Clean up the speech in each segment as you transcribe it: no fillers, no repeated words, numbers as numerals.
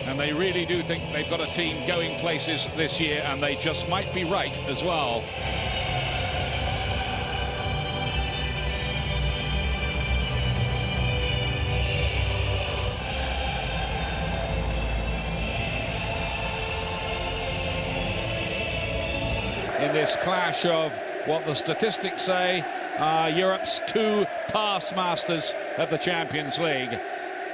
And they really do think they've got a team going places this year, and they just might be right as well. In this clash of what the statistics say are Europe's two past masters of the Champions League.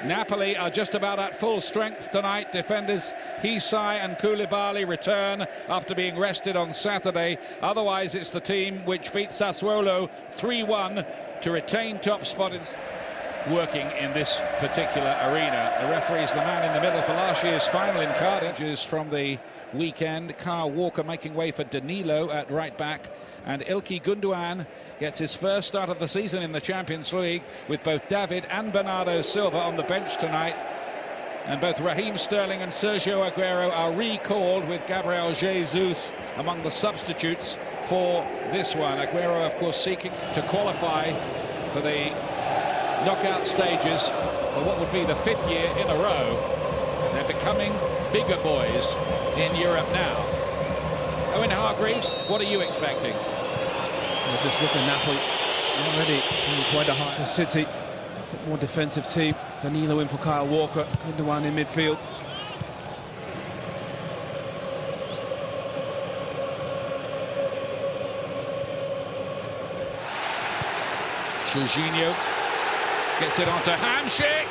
Napoli are just about at full strength tonight. Defenders Hisai and Koulibaly return after being rested on Saturday. Otherwise, it's the team which beat Sassuolo 3-1 to retain top spot working in this particular arena. The referee's the man in the middle for last year's final in Cardiff. From the weekend, Kyle Walker making way for Danilo at right back, and Ilkay Gundogan gets his first start of the season in the Champions League, with both David and Bernardo Silva on the bench tonight. And both Raheem Sterling and Sergio Aguero are recalled, with Gabriel Jesus among the substitutes for this one. Aguero, of course, seeking to qualify for the knockout stages for what would be the 5th year in a row. They're becoming bigger boys in Europe now. Owen Hargreaves, what are you expecting? Well, just look at Napoli already quite a hard City, more defensive team. Danilo in for Kyle Walker, Gundogan in midfield. Jorginho gets it onto Hamsik.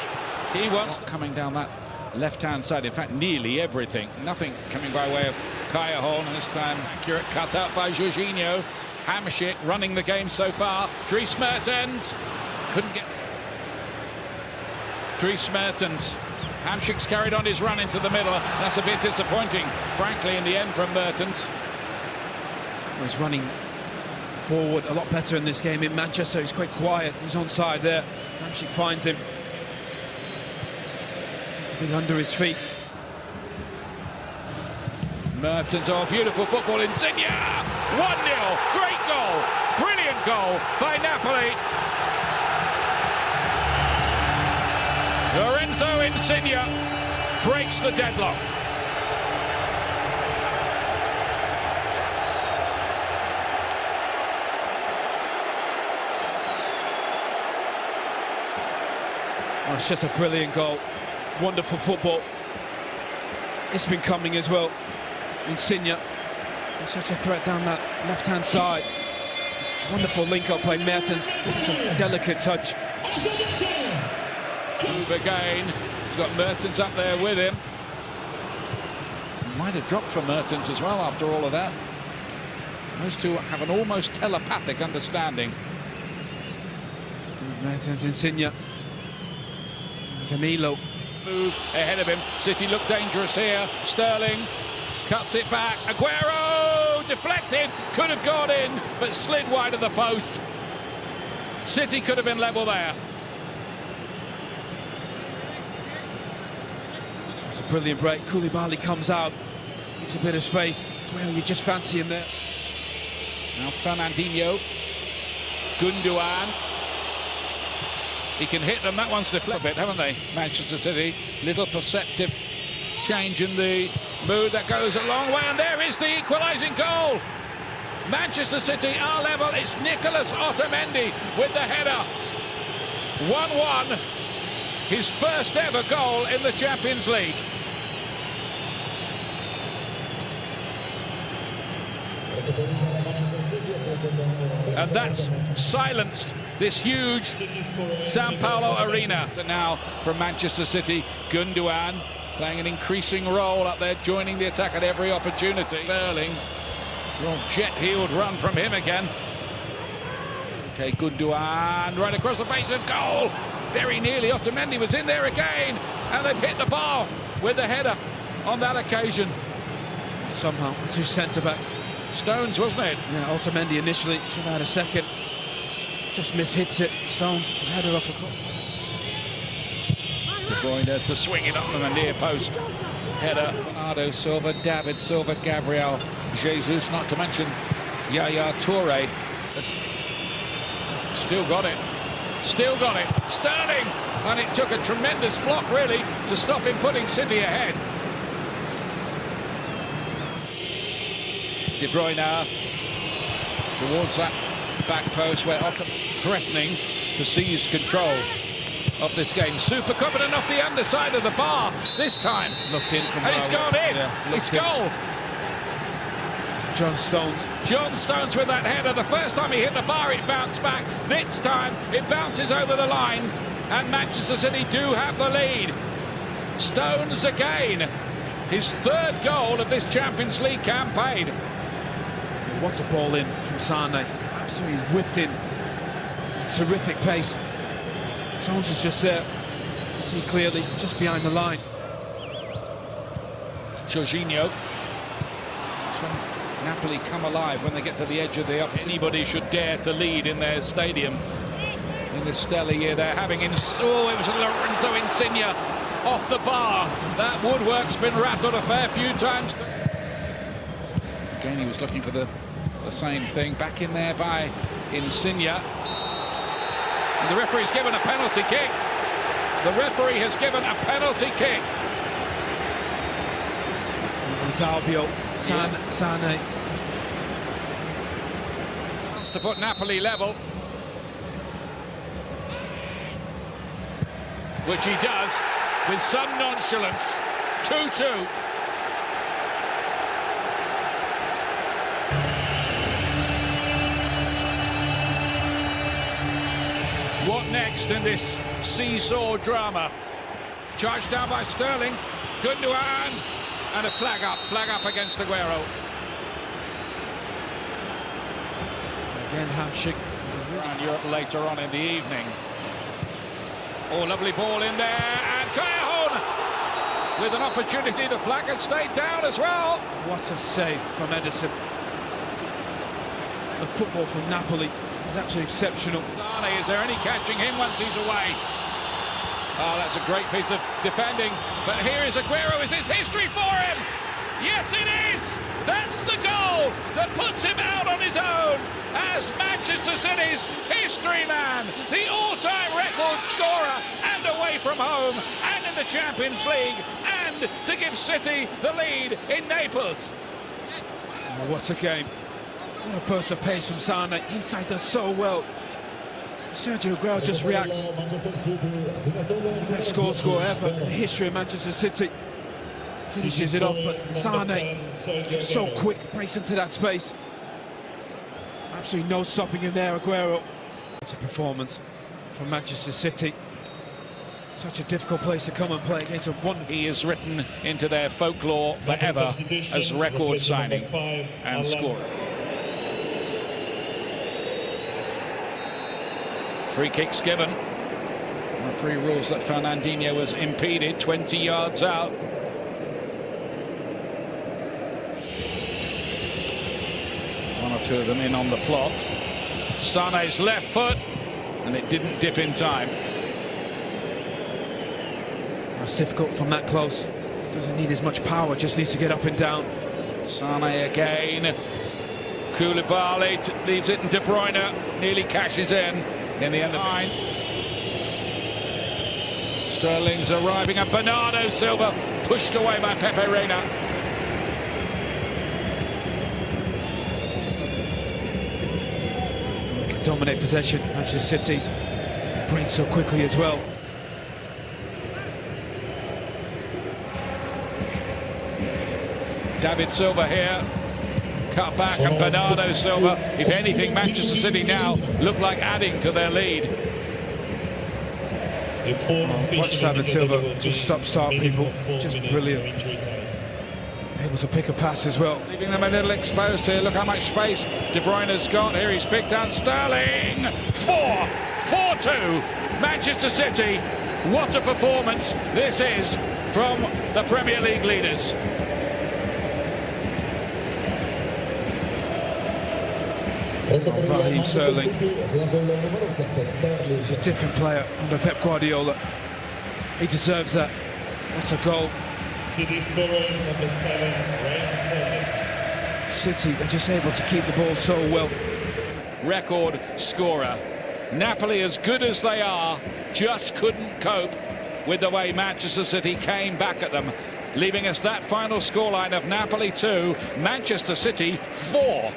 He wants coming down that left-hand side. In fact, nearly everything. Nothing coming by way of Kaya Horn, and this time accurate cut out by Jorginho. Hamsik running the game so far. Dries Mertens couldn't get. Dries Mertens. Hamsik's carried on his run into the middle. That's a bit disappointing, frankly, in the end from Mertens. Well, he's running forward a lot better in this game. In Manchester, he's quite quiet. He's onside there. Hamsik finds him. It's a bit under his feet. Mertens, oh, beautiful football. Insigne, 1-0, great goal, brilliant goal by Napoli. Lorenzo Insigne breaks the deadlock. Oh, it's just a brilliant goal, wonderful football. It's been coming as well. Insigne, such a threat down that left-hand side. Wonderful link-up by Mertens, such a delicate touch. Move again, he's got Mertens up there with him. Might have dropped for Mertens as well after all of that. Those two have an almost telepathic understanding. Mertens, Insigne, Danilo. Move ahead of him. City look dangerous here. Sterling cuts it back. Aguero deflected, could have gone in, but slid wide of the post. City could have been level there. It's a brilliant break. Koulibaly comes out, gives a bit of space. Aguero, you just fancy him there. Now Fernandinho, Gundogan. He can hit them. That one's deflected a bit, haven't they? Manchester City, little perceptive change in the mood that goes a long way, and there is the equalising goal. Manchester City are level. It's Nicolas Otamendi with the header. 1-1, his first ever goal in the Champions League. And that's silenced this huge Sao Paulo arena. And now from Manchester City, Gundogan playing an increasing role up there, joining the attack at every opportunity. Sterling, jet-heeled run from him again. Okay, Gundogan right across the face of goal. Very nearly, Otamendi was in there again, and they've hit the bar with the header on that occasion. Somehow, two centre-backs. Stones, wasn't it? Yeah, Otamendi initially should have had a second. Just mishits it. Stones, header off the cross. De Bruyne to swing it up on the near post. Header. Bernardo Silva, David Silva, Gabriel Jesus, not to mention Yaya Toure. Still got it. Still got it. Sterling And it took a tremendous block, really, to stop him putting City ahead. De Bruyne now towards that back post where Otto threatening to seize control of this game. Super confident off the underside of the bar this time. Looked in from and it's gone in. Yeah, It's goal. John Stones. John Stones with that header. The first time he hit the bar, it bounced back. This time, it bounces over the line. And Manchester City do have the lead. Stones again. His third goal of this Champions League campaign. What a ball in from Sane. Absolutely whipped in. Terrific pace. Stones is just there. You see clearly, just behind the line. Jorginho. Napoli come alive when they get to the edge of the up. Anybody should dare to lead in their stadium in this stellar year they're having. It was Lorenzo Insigne off the bar. That woodwork's been rattled a fair few times. Again, he was looking for the same thing. Back in there by Insigne. And the referee's given a penalty kick. The referee has given a penalty kick. It was Albiol. Sane. Wants to put Napoli level. Which he does with some nonchalance. 2-2. What next in this seesaw drama? Charged down by Sterling. Gundogan. And a flag up against Aguero. Again, Hamsik. Around Europe later on in the evening. Oh, lovely ball in there, and Callejon with an opportunity to flag and stay down as well. What a save from Edison. The football from Napoli is absolutely exceptional. Is there any catching him once he's away? Oh, that's a great piece of defending. But here is Aguero. Is this history for him? Yes, it is. That's the goal that puts him out on his own as Manchester City's history man, the all-time record scorer, and away from home, and in the Champions League, and to give City the lead in Naples. Oh, what a game. What a burst of pace from Sane. Inside does so well. Sergio Aguero just reacts. Best score ever in the history of Manchester City. Finishes it off, but Sane, just so quick, breaks into that space. Absolutely no stopping him there, Aguero. It's a performance from Manchester City. Such a difficult place to come and play against a one. He is written into their folklore forever as record signing and scorer. Free kicks given. Referee rules that Fernandinho was impeded 20 yards out. One or two of them in on the plot. Sane's left foot, and it didn't dip in time. That's difficult from that close. Doesn't need as much power, just needs to get up and down. Sane again. Koulibaly leaves it, and De Bruyne nearly cashes in the end of the line. Sterling's arriving, and Bernardo Silva pushed away by Pepe Reina. Can dominate possession, Manchester City. Break so quickly as well. David Silva here. Cut back, and Bernardo Silva, if anything, Manchester City now look like adding to their lead. Watch David Silva just start people, just brilliant. Able to pick a pass as well. Leaving them a little exposed here. Look how much space De Bruyne's got here. He's picked out Sterling. 4-2 Manchester City. What a performance this is from the Premier League leaders. Raheem Sterling. He's a different player under Pep Guardiola. He deserves that. What a goal. City scorer number 7, Raheem Sterling. City are just able to keep the ball so well. Record scorer Napoli, as good as they are, just couldn't cope with the way Manchester City came back at them, leaving us that final scoreline of Napoli 2, Manchester City 4.